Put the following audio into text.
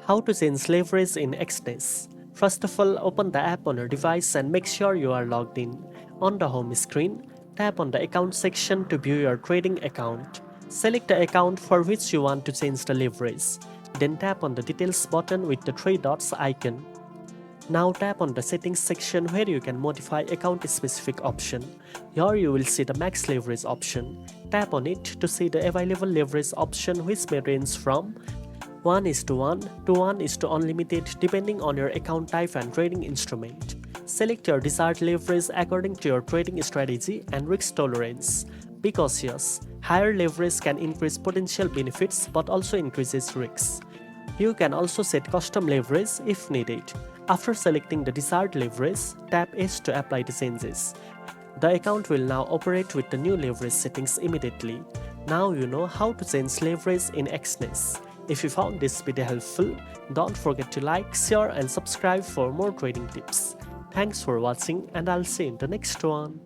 How to change leverage in Exness. First of all, open the app on your device and make sure you are logged in. On the home screen, tap on the account section to view your trading account. Select the account for which you want to change the leverage. Then tap on the details button with the three dots icon. Now tap on the settings section where you can modify account specific option. Here you will see the max leverage option. Tap on it to see the available leverage option, which may range from 1:1 to 1:to unlimited depending on your account type and trading instrument. Select your desired leverage according to your trading strategy and risk tolerance. Be cautious. Higher leverage can increase potential benefits but also increases risks. You can also set custom leverage if needed. After selecting the desired leverage, tap S to apply the changes. The account will now operate with the new leverage settings immediately. Now you know how to change leverage in Exness. If you found this video helpful, don't forget to like, share and subscribe for more trading tips. Thanks for watching and I'll see you in the next one.